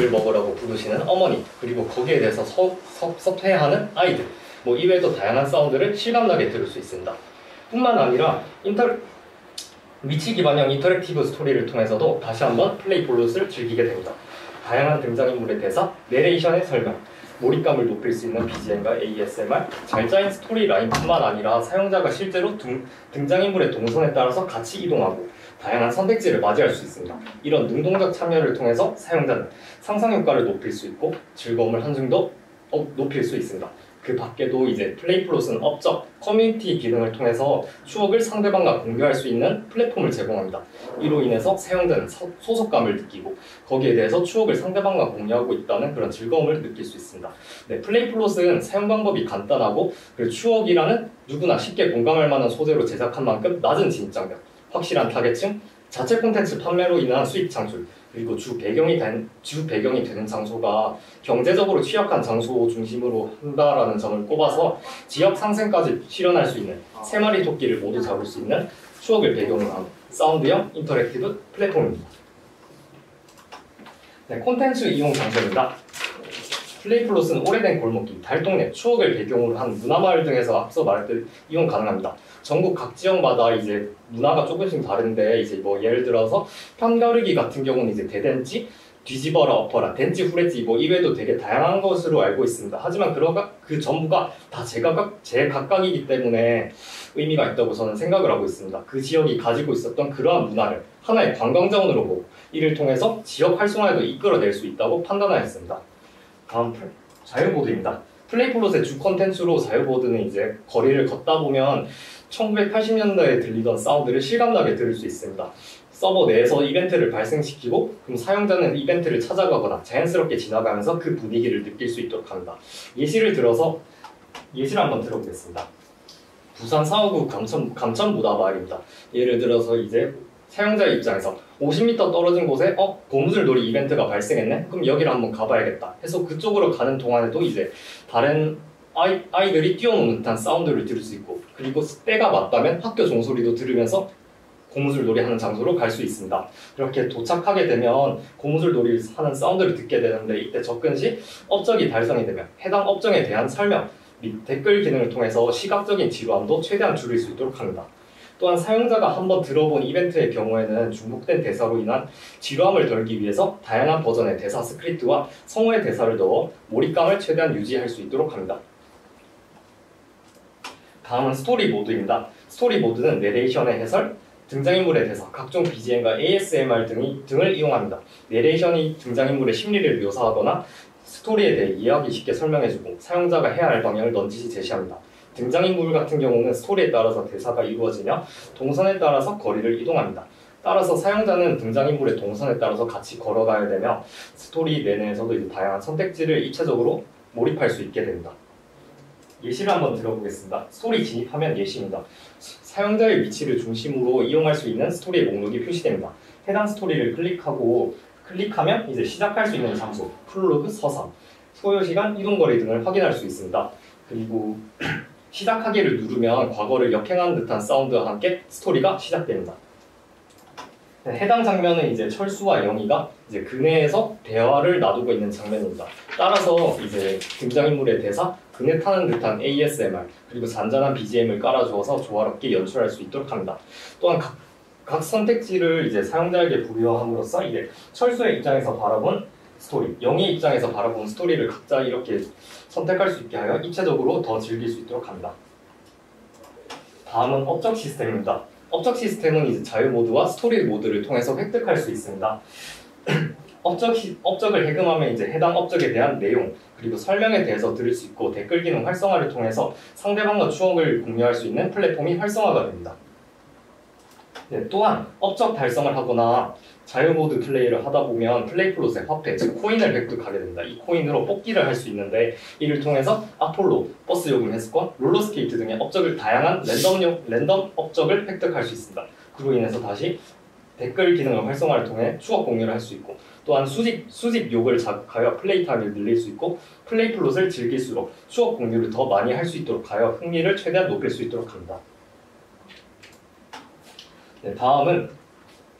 밥을 먹으라고 부르시는 어머니, 그리고 거기에 대해서 섭섭해하는 아이들, 뭐 이외에도 다양한 사운드를 실감나게 들을 수 있습니다. 뿐만 아니라 위치 기반형 인터랙티브 스토리를 통해서도 다시 한번 플레이 플롯을 즐기게 됩니다. 다양한 등장인물의 대사, 내레이션의 설명, 몰입감을 높일 수 있는 BGM과 ASMR, 잘 짜인 스토리 라인뿐만 아니라 사용자가 실제로 등장인물의 동선에 따라서 같이 이동하고 다양한 선택지를 맞이할 수 있습니다. 이런 능동적 참여를 통해서 사용자는 상상효과를 높일 수 있고 즐거움을 한층 더 높일 수 있습니다. 그 밖에도 이제 플레이 플롯은 업적, 커뮤니티 기능을 통해서 추억을 상대방과 공유할 수 있는 플랫폼을 제공합니다. 이로 인해서 사용자는 소속감을 느끼고 거기에 대해서 추억을 상대방과 공유하고 있다는 그런 즐거움을 느낄 수 있습니다. 네, 플레이 플롯은 사용 방법이 간단하고 그리고 추억이라는 누구나 쉽게 공감할 만한 소재로 제작한 만큼 낮은 진입장벽, 확실한 타겟층, 자체 콘텐츠 판매로 인한 수익 창출, 그리고 주 배경이 되는 장소가 경제적으로 취약한 장소 중심으로 한다라는 점을 꼽아서 지역 상생까지 실현할 수 있는 세 마리 토끼를 모두 잡을 수 있는 추억을 배경으로 한 사운드형 인터랙티브 플랫폼입니다. 네, 콘텐츠 이용 장소입니다. 플레이 플롯은 오래된 골목길, 달동네, 추억을 배경으로 한 문화마을 등에서 앞서 말했듯 이용 가능합니다. 전국 각 지역마다 이제 문화가 조금씩 다른데 이제 뭐 예를 들어서 편가르기 같은 경우는 이제 대댄지, 뒤집어라, 엎어라, 댄지, 후레지 뭐 이외에도 되게 다양한 것으로 알고 있습니다. 하지만 그 전부가 다 제각각이기 때문에 의미가 있다고 저는 생각을 하고 있습니다. 그 지역이 가지고 있었던 그러한 문화를 하나의 관광자원으로 보고 이를 통해서 지역 활성화에도 이끌어낼 수 있다고 판단하였습니다. 다음 자유보드입니다. 플레이 플롯의 주 콘텐츠로 자유보드는 이제 거리를 걷다 보면 1980년대에 들리던 사운드를 실감나게 들을 수 있습니다. 서버 내에서 이벤트를 발생시키고 그럼 사용자는 이벤트를 찾아가거나 자연스럽게 지나가면서 그 분위기를 느낄 수 있도록 합니다. 예시를 한번 들어보겠습니다. 부산 사호구 감천무다마을입니다. 예를 들어서 이제 사용자 입장에서 50m 떨어진 곳에 고무줄 놀이 이벤트가 발생했네? 그럼 여기를 한번 가봐야겠다 해서 그쪽으로 가는 동안에도 이제 다른 아이들이 뛰어노는 듯한 사운드를 들을 수 있고 그리고 때가 맞다면 학교 종소리도 들으면서 고무줄 놀이 하는 장소로 갈 수 있습니다. 이렇게 도착하게 되면 고무줄 놀이 하는 사운드를 듣게 되는데 이때 접근 시 업적이 달성이 되면 해당 업종에 대한 설명 및 댓글 기능을 통해서 시각적인 지루함도 최대한 줄일 수 있도록 합니다. 또한 사용자가 한번 들어본 이벤트의 경우에는 중복된 대사로 인한 지루함을 덜기 위해서 다양한 버전의 대사 스크립트와 성우의 대사를 넣어 몰입감을 최대한 유지할 수 있도록 합니다. 다음은 스토리 모드입니다. 스토리 모드는 내레이션의 해설, 등장인물의 대사, 각종 BGM과 ASMR 등을 이용합니다. 내레이션이 등장인물의 심리를 묘사하거나 스토리에 대해 이해하기 쉽게 설명해주고 사용자가 해야 할 방향을 넌지시 제시합니다. 등장인물 같은 경우는 스토리에 따라서 대사가 이루어지며 동선에 따라서 거리를 이동합니다. 따라서 사용자는 등장인물의 동선에 따라서 같이 걸어가야 되며 스토리 내내에서도 이제 다양한 선택지를 입체적으로 몰입할 수 있게 됩니다. 예시를 한번 들어보겠습니다. 스토리 진입하면 예시입니다. 사용자의 위치를 중심으로 이용할 수 있는 스토리의 목록이 표시됩니다. 해당 스토리를 클릭하면 이제 시작할 수 있는 장소, 프롤로그, 서상, 소요시간, 이동거리 등을 확인할 수 있습니다. 그리고 시작하기를 누르면 과거를 역행하는 듯한 사운드와 함께 스토리가 시작됩니다. 해당 장면은 이제 철수와 영희가 이제 그네에서 대화를 나누고 있는 장면입니다. 따라서 이제 등장인물의 대사, 그네 타는 듯한 ASMR, 그리고 잔잔한 BGM을 깔아주어서 조화롭게 연출할 수 있도록 합니다. 또한 각 선택지를 이제 사용자에게 부여함으로써 이제 철수의 입장에서 바라본 스토리, 영희의 입장에서 바라본 스토리를 각자 이렇게 선택할 수 있게 하여 입체적으로 더 즐길 수 있도록 합니다. 다음은 업적 시스템입니다. 업적 시스템은 이제 자유 모드와 스토리 모드를 통해서 획득할 수 있습니다. 업적을 해금하면 이제 해당 업적에 대한 내용 그리고 설명에 대해서 들을 수 있고 댓글 기능 활성화를 통해서 상대방과 추억을 공유할 수 있는 플랫폼이 활성화가 됩니다. 네, 또한 업적 달성을 하거나 자유 모드 플레이를 하다 보면 플레이 플롯의 화폐, 즉 코인을 획득하게 됩니다. 이 코인으로 뽑기를 할 수 있는데 이를 통해서 아폴로, 버스 요금 해수권, 롤러스케이트 등의 업적을 다양한 랜덤 업적을 획득할 수 있습니다. 그로 인해서 다시 댓글 기능의 활성화를 통해 추억 공유를 할 수 있고 또한 수집 욕을 자극하여 플레이 타임을 늘릴 수 있고 플레이 플롯을 즐길수록 추억 공유를 더 많이 할 수 있도록 하여 흥미를 최대한 높일 수 있도록 합니다. 네, 다음은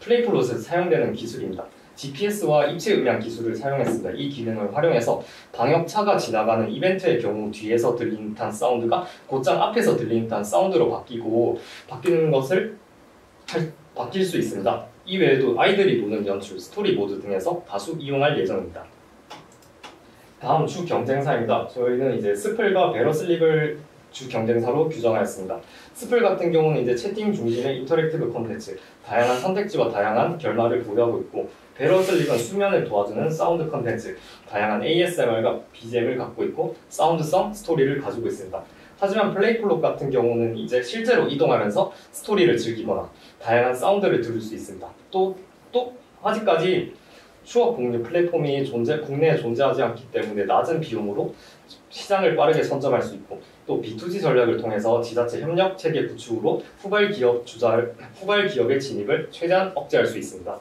플레이 플롯에서 사용되는 기술입니다. GPS와 입체 음향 기술을 사용했습니다. 이 기능을 활용해서 방역차가 지나가는 이벤트의 경우 뒤에서 들리는 듯한 사운드가 곧장 앞에서 들리는 듯한 사운드로 바뀌는 것을 바뀔 수 있습니다. 이 외에도 아이들이 노는 연출, 스토리 모드 등에서 다수 이용할 예정입니다. 다음 주 경쟁사입니다. 저희는 이제 스플과 베러슬립을 주 경쟁사로 규정하였습니다. 스플 같은 경우는 이제 채팅 중심의 인터랙티브 콘텐츠, 다양한 선택지와 다양한 결말을 보유하고 있고, 베러슬립은 수면을 도와주는 사운드 콘텐츠, 다양한 ASMR과 BGM을 갖고 있고 사운드성 스토리를 가지고 있습니다. 하지만 플레이플롯 같은 경우는 이제 실제로 이동하면서 스토리를 즐기거나 다양한 사운드를 들을 수 있습니다. 또 아직까지 추억 공유 플랫폼이 국내에 존재하지 않기 때문에 낮은 비용으로 시장을 빠르게 선점할 수 있고, 또 B2G 전략을 통해서 지자체 협력 체계 구축으로 후발 기업의 진입을 최대한 억제할 수 있습니다.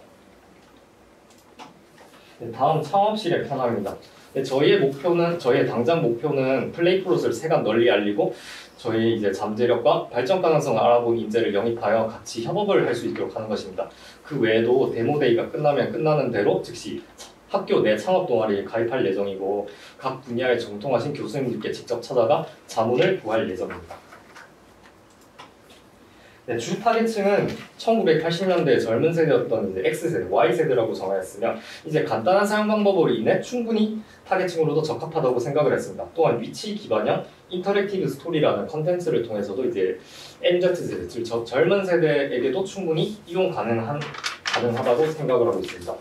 다음 창업실의 편향입니다. 저희의 당장 목표는 플레이플롯을 세간 널리 알리고 저희 이제 잠재력과 발전 가능성을 알아본 인재를 영입하여 같이 협업을 할 수 있도록 하는 것입니다. 그 외에도 데모데이가 끝나면 끝나는 대로 즉시 학교 내 창업 동아리에 가입할 예정이고, 각 분야에 정통하신 교수님들께 직접 찾아가 자문을 구할 예정입니다. 네, 주 타겟층은 1980년대 젊은 세대였던 이제 X세대, Y세대라고 정하였으며, 이제 간단한 사용 방법으로 인해 충분히 타겟층으로도 적합하다고 생각을 했습니다. 또한 위치 기반형 인터랙티브 스토리라는 컨텐츠를 통해서도 이제 MZ세대, 즉 젊은 세대에게도 충분히 이용 가능하다고 생각을 하고 있습니다.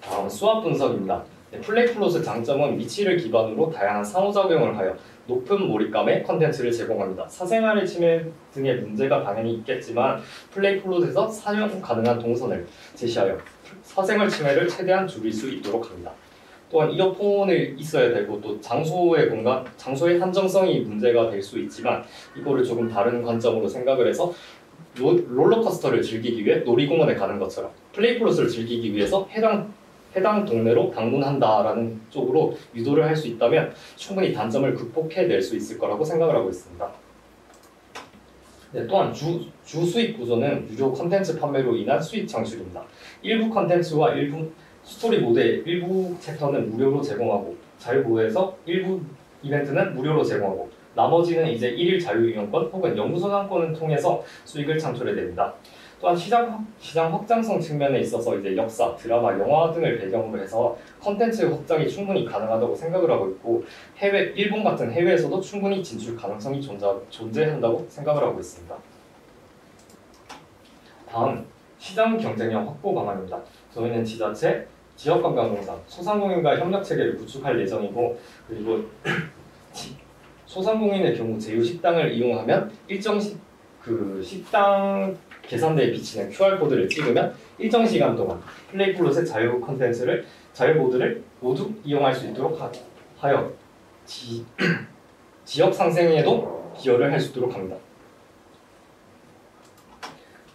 다음 수학 분석입니다. 네, 플레이플롯의 장점은 위치를 기반으로 다양한 상호작용을 하여 높은 몰입감의 컨텐츠를 제공합니다. 사생활의 침해 등의 문제가 당연히 있겠지만 플레이플롯에서 사용 가능한 동선을 제시하여 사생활 침해를 최대한 줄일 수 있도록 합니다. 또한 이어폰이 있어야 되고 또 장소의 한정성이 문제가 될 수 있지만 이거를 조금 다른 관점으로 생각을 해서 롤러코스터를 즐기기 위해 놀이공원에 가는 것처럼 플레이플롯을 즐기기 위해서 해당 동네로 방문한다라는 쪽으로 유도를 할 수 있다면 충분히 단점을 극복해낼 수 있을 거라고 생각을 하고 있습니다. 네, 또한 주 수익 구조는 유료 컨텐츠 판매로 인한 수익 창출입니다. 일부 컨텐츠와 일부 스토리 모드의 일부 챕터는 무료로 제공하고, 자유보호에서 일부 이벤트는 무료로 제공하고, 나머지는 이제 일일 자유이용권 혹은 연구소장권을 통해서 수익을 창출해냅니다. 또한 시장 확장성 측면에 있어서 이제 역사, 드라마, 영화 등을 배경으로 해서 컨텐츠 확장이 충분히 가능하다고 생각을 하고 있고, 일본 같은 해외에서도 충분히 진출 가능성이 존재한다고 생각을 하고 있습니다. 다음, 시장 경쟁력 확보 방안입니다. 저희는 지자체, 지역관광공사, 소상공인과 협력 체계를 구축할 예정이고, 그리고 소상공인의 경우 제휴식당을 이용하면 일정 식당 계산대에 비치는 QR코드를 찍으면 일정 시간 동안 플레이플롯의 자유보드를 모두 이용할 수 있도록 하여 지역 상생에도 기여를 할 수 있도록 합니다.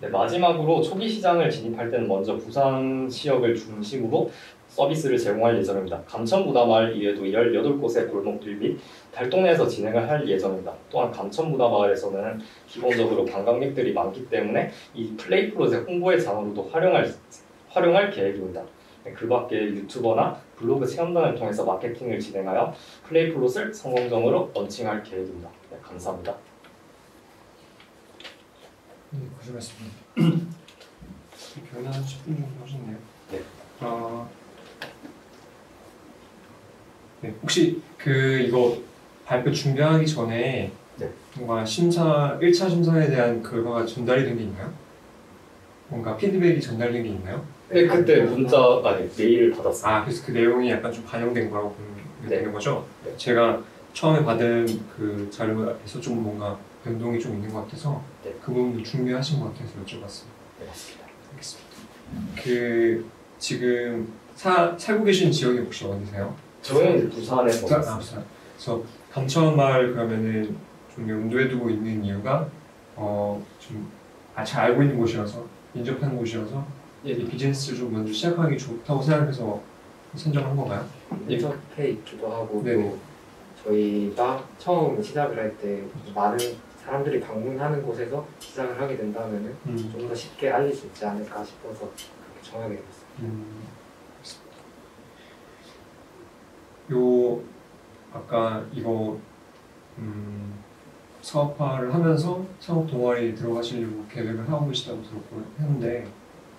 네, 마지막으로 초기 시장을 진입할 때는 먼저 부산 지역을 중심으로 서비스를 제공할 예정입니다. 감천문화마을 이외에도 18곳의 골목길 및 달동네에서 진행을 할 예정입니다. 또한 감천문화마을에서는 기본적으로 관광객들이 많기 때문에 이 플레이플롯의 홍보의 장으로도 활용할 계획입니다. 그 밖에 유튜버나 블로그 체험단을 통해서 마케팅을 진행하여 플레이플롯을 성공적으로 런칭할 계획입니다. 네, 감사합니다. 네, 고생하셨습니다. 교연 한 10분 정도 하셨네요. 네. 네, 혹시 이거 발표 준비하기 전에 네. 뭔가 1차 심사에 대한 결과가 전달이 된 게 있나요? 뭔가 피드백이 전달된 게 있나요? 네, 그때 메일을 받았어요. 그래서 그 내용이 약간 좀 반영된 거라고 보면 네. 되는 거죠? 네. 제가 처음에 받은 그 자료에서 좀 뭔가 변동이 좀 있는 것 같아서 네. 그 부분도 준비하신 것 같아서 여쭤봤습니다. 네, 맞습니다. 알겠습니다. 지금 살고 계신 지역이 혹시 어디세요? 저희는 이제 부산에서 부산. 그래서 감천마을 그러면은 좀 염두에 두고 있는 이유가 좀 잘 알고 있는 곳이라서 인접하는 곳이라서 이 비즈니스를 좀 먼저 시작하기 좋다고 생각해서 선정한 건가요? 인접해 있기도 하고, 네네. 또 저희가 처음 시작을 할 때 많은 사람들이 방문하는 곳에서 시작을 하게 된다면은 좀 더 쉽게 알릴 수 있지 않을까 싶어서 그렇게 정하게 됐어요. 요 아까 이거 사업화를 하면서 창업 동아리에 들어가시려고 계획을 하고 계시다고 들었고 했는데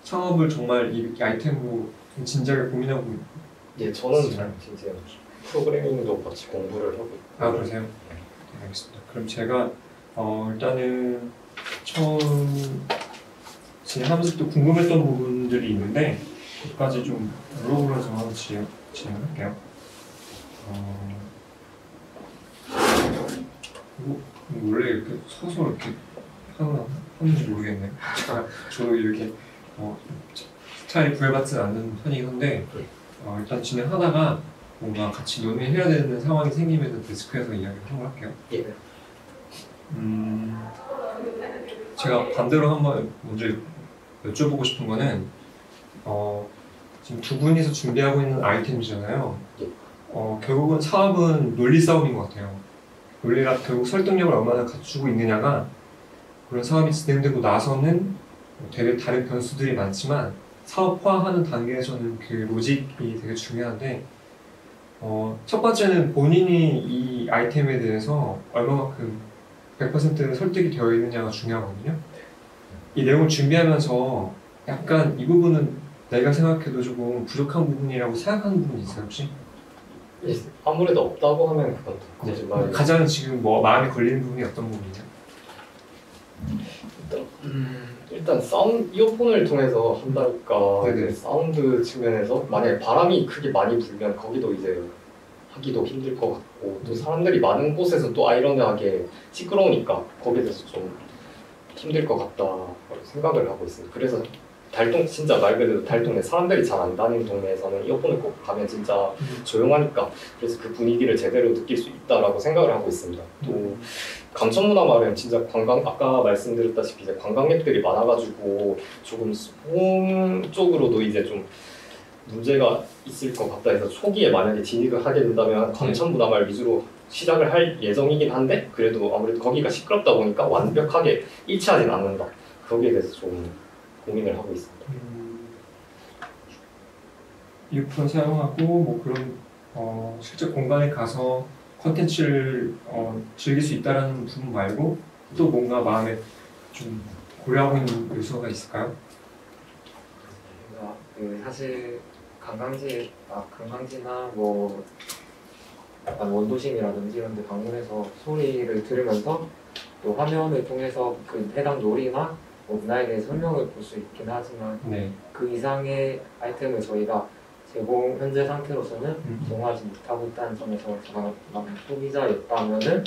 창업을 정말 이 아이템으로 좀 진지하게 고민하고 예, 저는 잘 진짜 프로그래밍도 같이 공부를 하고 있고. 아 그러세요? 네, 알겠습니다. 그럼 제가 일단은 처음 진행하면서 또 궁금했던 부분들이 있는데 그것까지 좀 물어보면서 한번 진행할게요. 원래 이렇게 서서 이렇게 하는지 모르겠네요. 저도 이렇게 스타일이 구애받지 않는 편이긴 한데 일단 진행하다가 뭔가 같이 논의해야 되는 상황이 생기면 데스크에서 이야기를 한번 할게요. 예. 제가 반대로 한번 먼저 여쭤보고 싶은 거는 지금 두 분이서 준비하고 있는 아이템이잖아요. 예. 결국은 사업은 논리 싸움인 것 같아요. 논리가 결국 설득력을 얼마나 갖추고 있느냐가 그런 사업이 진행되고 나서는 되게 다른 변수들이 많지만 사업화하는 단계에서는 그 로직이 되게 중요한데 첫 번째는 본인이 이 아이템에 대해서 얼마만큼 100% 설득이 되어 있느냐가 중요하거든요. 이 내용을 준비하면서 약간 이 부분은 내가 생각해도 조금 부족한 부분이라고 생각하는 부분이 있어요 혹시? 예, 아무래도 없다고 하면 그건 거짓말이에요. 가장 지금 마음에 걸리는 부분이 어떤 부분이죠? 일단 사운드 이어폰을 통해서 한다니까 네네. 이제 사운드 측면에서 만약에 바람이 크게 많이 불면 거기도 이제 하기도 힘들 것 같고 또 사람들이 많은 곳에서 또 아이러니하게 시끄러우니까 거기에 대해서 좀 힘들 것 같다 생각을 하고 있습니다. 그래서 진짜 말 그대로 달동네 사람들이 잘 안 다니는 동네에서는 이어폰을 꼭 가면 진짜 조용하니까 그래서 그 분위기를 제대로 느낄 수 있다라고 생각을 하고 있습니다. 또 감천문화마을은 진짜 아까 말씀드렸다시피 이제 관광객들이 많아가지고 조금 소음 쪽으로도 이제 좀 문제가 있을 것 같다 해서 초기에 만약에 진입을 하게 된다면 감천문화마을 위주로 시작을 할 예정이긴 한데 그래도 아무래도 거기가 시끄럽다 보니까 완벽하게 일치하진 않는다. 거기에 대해서 좀 고민을 하고 있습니다. 이어폰 사용하고 뭐 그런 실제 공간에 가서 컨텐츠를 즐길 수 있다는 부분 말고 또 뭔가 마음에 좀 고려하고 있는 요소가 있을까요? 사실 관광지나 뭐 약간 원도심이라든지 이런 데 방문해서 소리를 들으면서 또 화면을 통해서 그 해당 놀이나 뭐 문화에 대해 설명을 볼 수 있긴 하지만 네. 그 이상의 아이템을 저희가 현재 상태로서는 제공하지 못하고 있다는 점에서 제가 소비자였다면은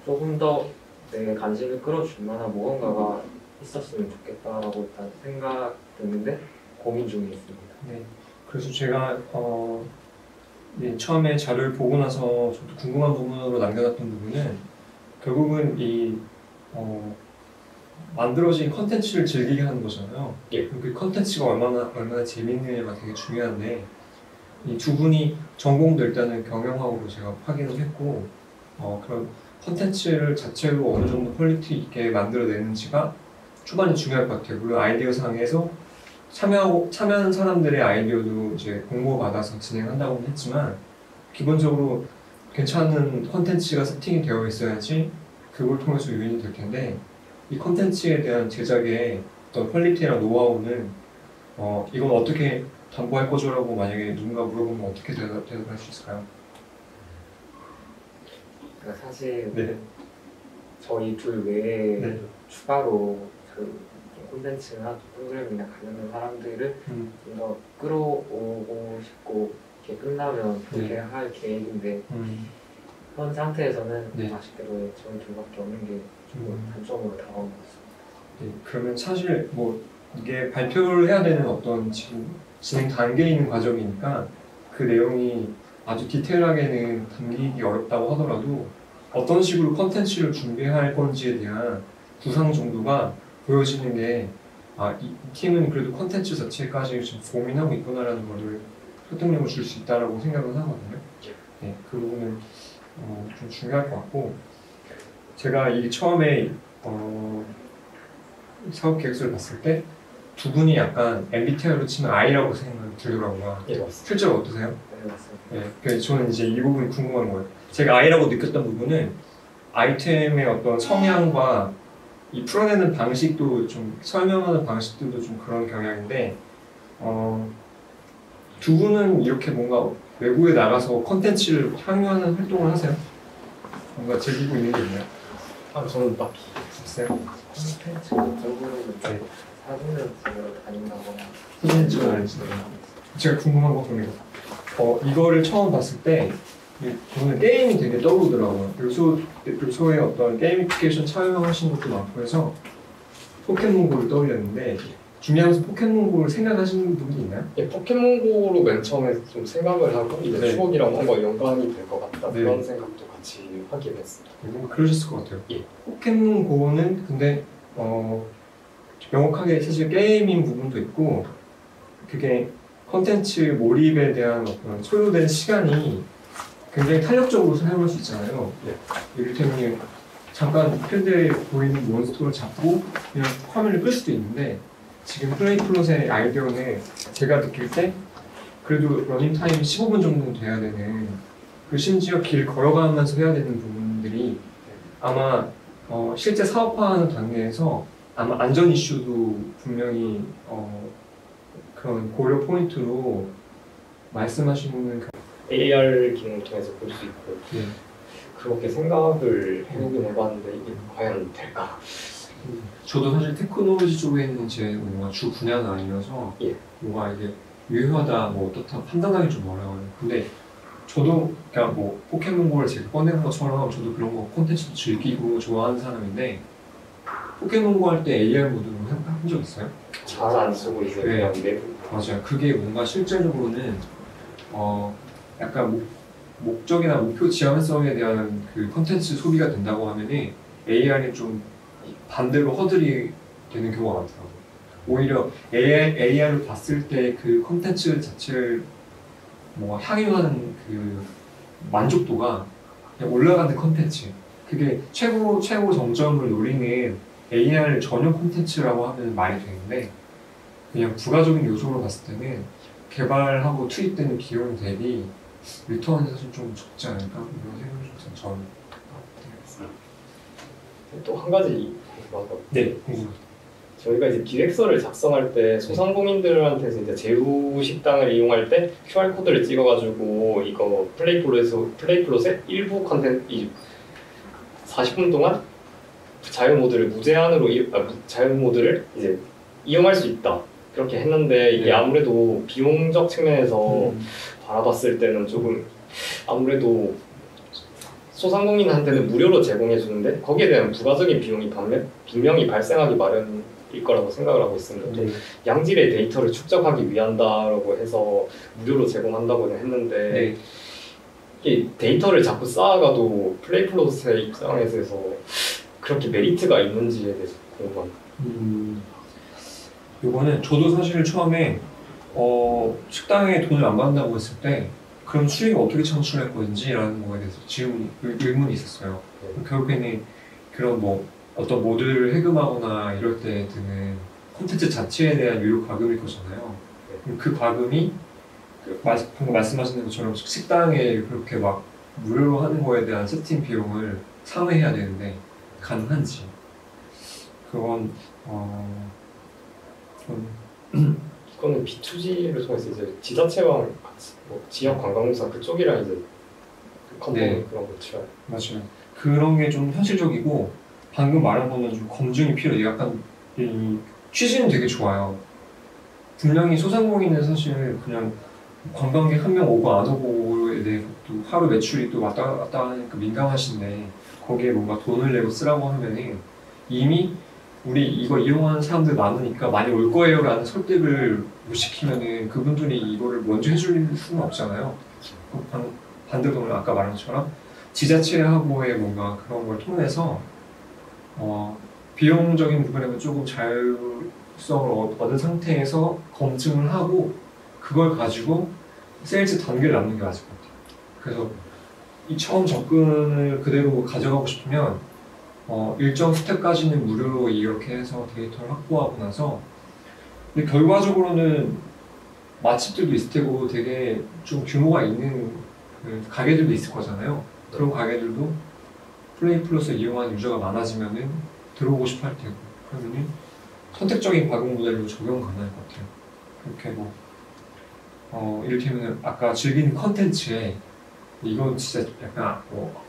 조금 더 내 관심을 끌어줄 만한 무언가가 있었으면 좋겠다라고 일단 생각 드는데 고민 중에 있습니다. 네. 그래서 제가 처음에 자료를 보고 나서 저도 궁금한 부분으로 남겨놨던 부분은 결국은 이 만들어진 컨텐츠를 즐기게 하는 거잖아요. 예. 그 컨텐츠가 얼마나 재밌느냐가 되게 중요한데 이 두 분이 전공도 일단은 경영학으로 제가 확인을 했고 그런 컨텐츠를 자체로 어느 정도 퀄리티 있게 만들어내는지가 초반이 중요할 것 같아요. 물론 아이디어 상에서 참여하는 사람들의 아이디어도 이제 공모받아서 진행한다고는 했지만 기본적으로 괜찮은 컨텐츠가 세팅이 되어 있어야지 그걸 통해서 유인이 될 텐데 이 컨텐츠에 대한 제작의 어떤 퀄리티랑 노하우는 이건 어떻게 담보할 거죠라고 만약에 누군가 물어보면 어떻게 대답할 수 있을까요? 그러니까 사실 네. 저희 둘 외에 네. 추가로 그 콘텐츠나 프로그램이나 관련된 사람들을 좀 더 끌어오고 싶고 이렇게 끝나면 그렇게 할 계획인데 현 상태에서는 네. 아쉽게도 저희 둘밖에 없는 게 좀 단점으로 다가온 것 같습니다. 네, 그러면 사실 뭐 이게 발표를 해야 되는 어떤 지금 진행 단계에 있는 과정이니까 그 내용이 아주 디테일하게는 담기기 어렵다고 하더라도 어떤 식으로 컨텐츠를 준비할 건지에 대한 구상 정도가 보여지는 게 이 팀은 그래도 컨텐츠 자체까지 지금 고민하고 있구나라는 거를 설득력을 줄 수 있다라고 생각을 하거든요. 네, 그 부분은 좀 중요할 것 같고 제가 이 처음에 사업 계획서를 봤을 때 두 분이 약간 MBTI로 치면 I라고 생각이 들더라고요. 예, 맞습니다. 실제로 어떠세요? 네, 맞습니다. 예, 그래서 저는 이제 이 부분이 궁금한 거예요. 제가 I라고 느꼈던 부분은 아이템의 어떤 성향과 이 풀어내는 방식도 좀 설명하는 방식들도 좀 그런 경향인데 두 분은 이렇게 뭔가 외부에 나가서 컨텐츠를 향유하는 활동을 하세요? 뭔가 즐기고 있는 게 있나요? 저는 딱히 있어요? 콘텐츠 쪽으로는 네. 사진을 찍으러 다닌다거나 사진 찍어 다니시나요? 제가 궁금한 거 보면 이거를 처음 봤을 때 저는 게임이 되게 떠오르더라고요. 요소의 어떤 게이미피케이션 차용하신 것도 많고 해서 포켓몬고를 떠올렸는데 중요한 포켓몬고를 생각하시는 분이 있나요? 예, 포켓몬고로 맨 처음에 좀 생각을 하고 이제 네. 추억이랑 뭔가 연관이 될 것 같다 네. 그런 생각도 같이 하게 됐습니다. 뭔가 그러셨을 것 같아요. 예. 포켓몬고는 근데 명확하게 사실 게임인 부분도 있고 그게 컨텐츠 몰입에 대한 어떤 소요된 시간이 굉장히 탄력적으로 사용할 수 있잖아요. 이를테면 잠깐 필드에 보이는 몬스터를 잡고 그냥 화면을 끌 수도 있는데 지금 플레이플롯의 아이디어는 제가 느낄 때 그래도 러닝 타임이 15분 정도는 돼야 되는 그 심지어 길 걸어가면서 해야 되는 부분들이 아마 실제 사업화하는 단계에서 아마 안전 이슈도 분명히 그런 고려 포인트로 말씀하시는 AR 기능을 통해서 볼 수 있고 네. 그렇게 생각을 해보긴 해봤는데 이게 과연 될까? 저도 사실 테크놀로지 쪽에 있는 제 뭔가 주 분야는 아니어서 예. 뭐가 이게 유효하다 뭐 어떻다 판단하기 좀 어려워요. 근데 저도 그냥 뭐 포켓몬고를 제가 꺼내는 것처럼 저도 그런 거 콘텐츠도 즐기고 좋아하는 사람인데 포켓몬고 할 때 AR 모드로 해본 적 있어요? 잘 안 쓰고 있어요. 네. 그냥 내부. 맞아요. 그게 뭔가 실제로는 약간 목적이나 목표 지향성에 대한 그 컨텐츠 소비가 된다고 하면은 AR이 좀 반대로 허들이 되는 경우가 많더라고요. 오히려 AR로 봤을 때 그 컨텐츠 자체를 뭐 향유하는 그 만족도가 그냥 올라가는 컨텐츠. 그게 최고 정점을 노리는 AR 전용 콘텐츠라고 하면 말이 되는데 그냥 부가적인 요소로 봤을 때는 개발하고 투입되는 비용 대비 리턴이 사실 좀 적지 않을까 이런 생각이 좀 저는. 또 한 가지 맞아. 네. 저희가 이제 기획서를 작성할 때 소상공인들한테서 이제 제휴 식당을 이용할 때 QR 코드를 찍어가지고 이거 플레이플롯의 일부 컨텐츠 40분 동안 자유 모드를 무제한으로 자유 모드를 이제 이용할 수 있다 그렇게 했는데 이게 네. 아무래도 비용적 측면에서 바라봤을 때는 조금 아무래도 소상공인한테는 무료로 제공해 주는데 거기에 대한 부가적인 비용이 분명히 발생하기 마련일 거라고 생각을 하고 있습니다. 또 양질의 데이터를 축적하기 위한다라고 해서 무료로 제공한다고는 했는데 네. 이 데이터를 자꾸 쌓아가도 플레이플롯의 입장에서 그렇게 메리트가 있는지에 대해서 궁금합니다. 요거는 저도 사실 처음에 식당에 돈을 안 받는다고 했을 때 그럼 수익을 어떻게 창출할 건지라는 거에 대해서 의문이 있었어요. 결국에는 그런 뭐 어떤 모드를 해금하거나 이럴 때 드는 콘텐츠 자체에 대한 유료 과금일 거잖아요. 그 과금이 방금 말씀하신 것처럼 식당에 그렇게 막 무료로 하는 거에 대한 세팅 비용을 상회해야 되는데 가능한지 그건 이거는 B2G를 통해서 이제 지자체랑 같이 뭐 지역 관광공사 그쪽이랑 이제 컨펌 네. 그런 거 치워요. 맞아요. 그런 게 좀 현실적이고 방금 말한 거는 좀 검증이 필요해요. 약간 이 취지는 되게 좋아요. 분명히 소상공인은 사실 그냥 관광객 한 명 오고 안 오고에 대해서 또 하루 매출이 또 왔다 갔다 하니까 민감하신데 거기에 뭔가 돈을 내고 쓰라고 하면은 이미 우리 이거 이용하는 사람들 많으니까 많이 올 거예요 라는 설득을 못 시키면은 그분들이 이거를 먼저 해줄 수는 없잖아요. 반대로 아까 말한 것처럼 지자체하고의 뭔가 그런 걸 통해서 비용적인 부분에는 조금 자율성을 얻은 상태에서 검증을 하고 그걸 가지고 세일즈 단계를 남는 게 맞을 것 같아요. 그래서 이 처음 접근을 그대로 가져가고 싶으면 일정 스텝까지는 무료로 이렇게 해서 데이터를 확보하고 나서 근데 결과적으로는 맛집들도 있을 테고 되게 좀 규모가 있는 그 가게들도 있을 거잖아요. 그런 가게들도 플레이 플러스 이용하는 유저가 많아지면은 들어오고 싶어 할 테고 그러면은 선택적인 가공 모델로 적용 가능할 것 같아요. 그렇게 뭐 이를테면 아까 즐기는 컨텐츠에 이건 진짜 약간 뭐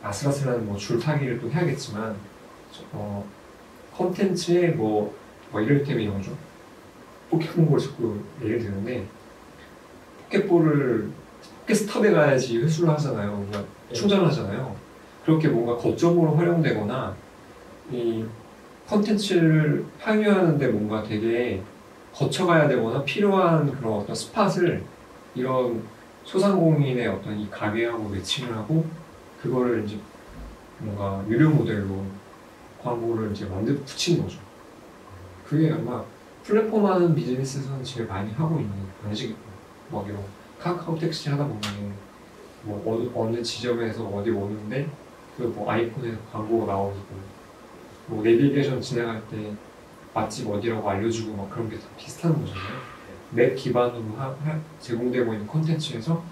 아슬아슬한 뭐 줄타기를 또 해야겠지만 컨텐츠에 뭐 이를테면 이거죠. 포켓볼을 자꾸 예를 드는데 포켓스톱에 가야지 회수를 하잖아요. 뭔가 충전하잖아요. 그렇게 뭔가 거점으로 활용되거나 이 컨텐츠를 향유하는데 뭔가 되게 거쳐가야 되거나 필요한 그런 어떤 스팟을 이런 소상공인의 어떤 이 가게하고 매칭을 하고 그거를 이제 뭔가 유료 모델로 광고를 이제 붙인 거죠. 그게 아마 플랫폼 하는 비즈니스에서는 제일 많이 하고 있는 방식이고 막 이런 카카오 택시 하다 보면 뭐 어느 지점에서 어디 오는데 그 뭐 아이폰에 광고가 나오고 뭐 내비게이션 진행할 때 맛집 어디라고 알려주고 막 그런 게 다 비슷한 거잖아요. 맵 기반으로 제공되고 있는 콘텐츠에서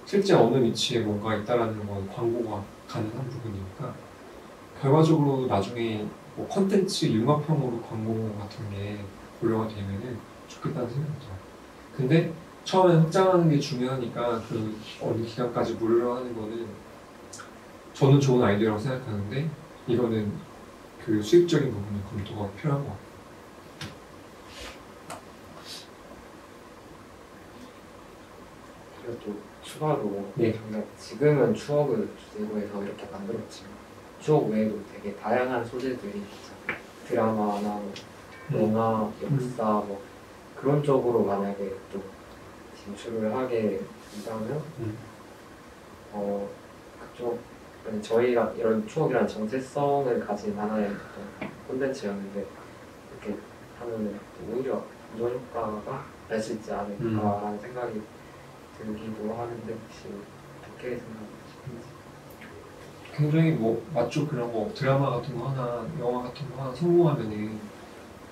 실제 어느 위치에 뭔가 있다라는 건 광고가 가능한 부분이니까 결과적으로 나중에 뭐 콘텐츠 융합형으로 광고 같은 게 고려가 되면은 좋겠다는 생각이 들어요. 근데 처음에 확장하는 게 중요하니까 그 어느 기간까지 무료로 하는 거는 저는 좋은 아이디어라고 생각하는데 이거는 그 수익적인 부분이 검토가 필요한 것 같아요. 그리고 또 추가로 네. 지금은 추억을 주제로 해서 이렇게 만들었지만 추억 외에도 되게 다양한 소재들이 있잖아요. 드라마나 뭐 영화, 역사 뭐 그런 쪽으로 만약에 또 진출을 하게 된다면 그쪽 저희가 이런 추억이란 정체성을 가진 하나의 어떤 콘텐츠였는데 이렇게 하면 오히려 부정 효과가 날 수 있지 않을까라는 생각이 들기도 하는데 혹시 어떻게 생각하시는지? 굉장히 뭐 맞죠. 그런 거 드라마 같은 거 하나 영화 같은 거 하나 성공하면은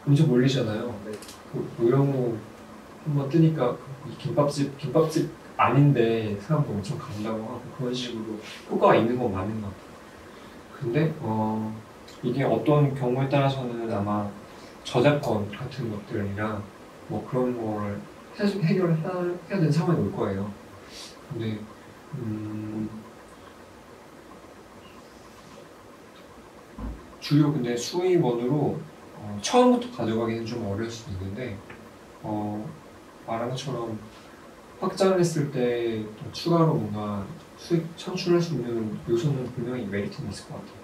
엄청 몰리잖아요. 네. 그 노영우 한번 뜨니까 이 김밥집 아닌데 사람도 엄청 간다고 하고 그런 식으로 효과가 있는 건 맞는 것 같아요. 근데 이게 어떤 경우에 따라서는 아마 저작권 같은 것들이랑 뭐 그런 거를 해결해야 되는 상황이 올 거예요. 근데 주요 근데 수익원으로 처음부터 가져가기는 좀 어려울 수도 있는데 말한 것처럼 확장을 했을 때 또 추가로 뭔가 수익 창출할 수 있는 요소는 분명히 메리트는 있을 것 같아요.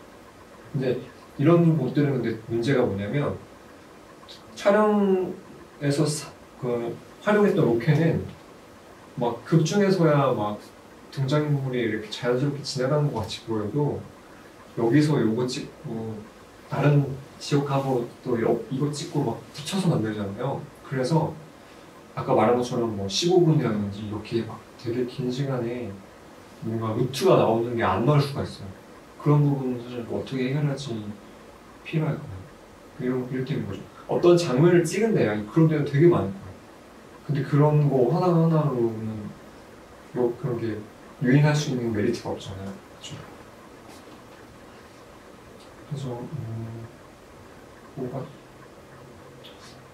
근데 이런 것들은 근데 문제가 뭐냐면 촬영에서 그 활용했던 로켓은 막 극중에서야 막 등장인물이 이렇게 자연스럽게 지나가는 것 같이 보여도 여기서 요거 찍고 다른 지역 가고 또 이거 찍고 막 붙여서 만들잖아요. 그래서 아까 말한 것처럼 뭐 15분이라든지 이렇게 막 되게 긴 시간에 뭔가 루트가 나오는 게 안 나올 수가 있어요. 그런 부분을 어떻게 해결할지 필요할 거예요. 이렇게 거죠. 어떤 장면을 찍은데요. 그런 데는 되게 많을 거예요. 근데 그런 거 하나하나로는 뭐 그런 게 유인할 수 있는 메리트가 없잖아요. 그렇죠? 그래서 뭔가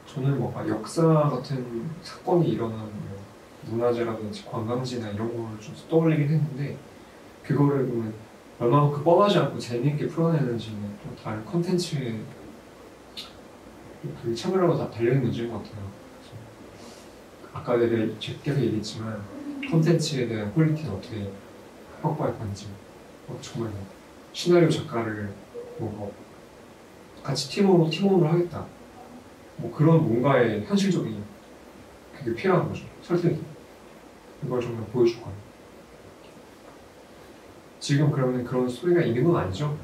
저는 뭔가 역사 같은 사건이 일어난 뭐 문화재라든지 관광지나 이런 거를 좀 떠올리긴 했는데 그거를 보면 얼마만큼 뻔하지 않고 재미있게 풀어내는지는 또 다른 컨텐츠에 그 차별화가 다 달려있는 문제인 것 같아요. 아까 내가 계속 얘기했지만 컨텐츠에 대한 퀄리티는 어떻게 확보할 건지 정말 뭐 시나리오 작가를 뭐 같이 팀원으로 하겠다 뭐 그런 뭔가의 현실적인 그게 필요한 거죠. 설득이 이걸 정말 보여줄 거예요. 지금 그러면 그런 소리가 있는 건 아니죠?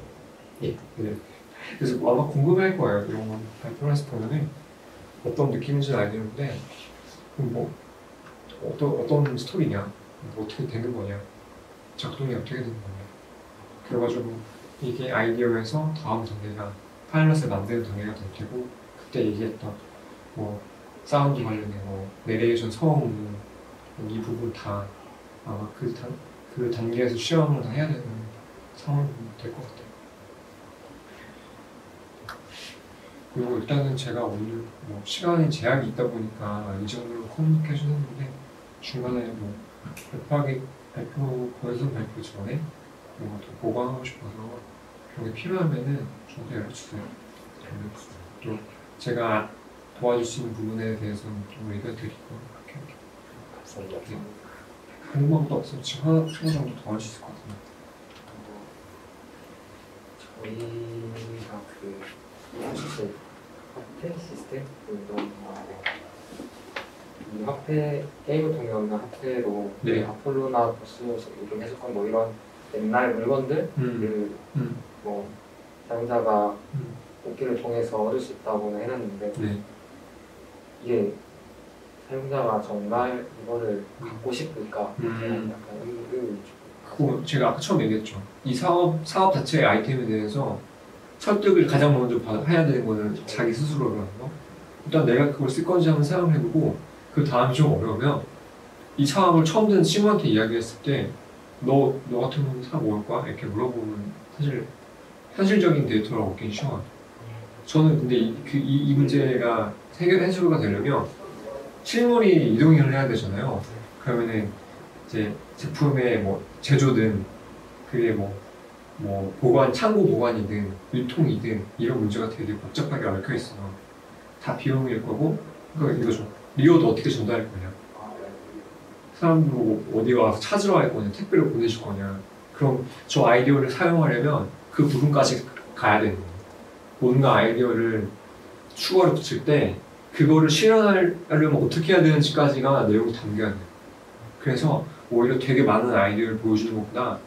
예. 네. 그래서 아마 궁금할 거예요. 이런 거 발표를 해서 보면은 어떤 느낌인지는 알겠는데 뭐 어떤 스토리냐, 뭐 어떻게 되는 거냐, 작동이 어떻게 되는 거냐. 그래가지고 이게 아이디어에서 다음 단계가 파일럿을 만드는 단계가 될 테고 그때 얘기했던 뭐 사운드 관련해 뭐 내레이션 소음 이 부분 다 아마 그 단계에서 시험을 다 해야 되는 상황이 될 것 같아요. 그리고 일단은 제가 오늘 뭐 시간이 제약이 있다 보니까 이 정도로 커뮤니케이션 했는데 중간에 뭐 본선 발표 전에 뭔가 더 보강하고 싶어서 그런 게 필요하면은 저한테 연락주세요. 또 제가 도와줄 수 있는 부분에 대해서는 좀 의견 드리고 그렇게 할게요. 감사합니다. 궁금한 거 없으면 지금 하나 정도 더 할 수 있을 것 같은데. 저희가 사실 화폐 시스템 이 화폐 게임을 통해 얻는 화폐로 네. 아폴로나 코스모스 요즘 해석한 뭐 이런 옛날 물건들을 뭐 사용자가 뽑기를 통해서 얻을 수 있다고는 해놨는데 네. 이게 사용자가 정말 이거를 갖고 싶을까? 약간 의문이 그거 제가 아까 처음 얘기했죠. 이 사업 자체의 아이템에 대해서 설득을 가장 먼저 해야 되는 거는 자기 스스로라는 거. 일단 내가 그걸 쓸 건지 한번 생각해보고 그 다음이 좀 어려우면 이 사업을 처음 듣는 친구한테 이야기했을 때 너 같으면 사업 먹을 거야? 이렇게 물어보면 사실 현실적인 데이터를 얻긴 쉬워요. 저는 근데 이 문제가 해소가 되려면 실물이 이동을 해야 되잖아요. 그러면은 이제 제품의 뭐 제조든 그게 뭐 창고 보관이든 유통이든 이런 문제가 되게 복잡하게 얽혀 있어요. 다 비용일 거고, 그러니까 이거죠. 리오도 어떻게 전달할 거냐? 사람들 어디 와서 찾으러 갈 거냐? 택배로 보내실 거냐? 그럼 저 아이디어를 사용하려면 그 부분까지 가야 되는 거예요. 뭔가 아이디어를 추가로 붙일 때 그거를 실현하려면 어떻게 해야 되는지까지가 내용이 담겨야 돼요. 그래서 오히려 되게 많은 아이디어를 보여주는 것보다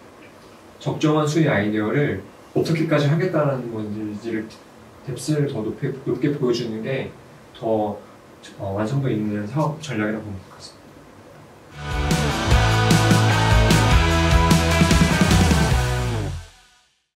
적정한 수의 아이디어를 어떻게까지 하겠다는 건지를 뎁스를 더 높게 보여주는 게 더 완성도 있는 사업 전략이라고 봅니다.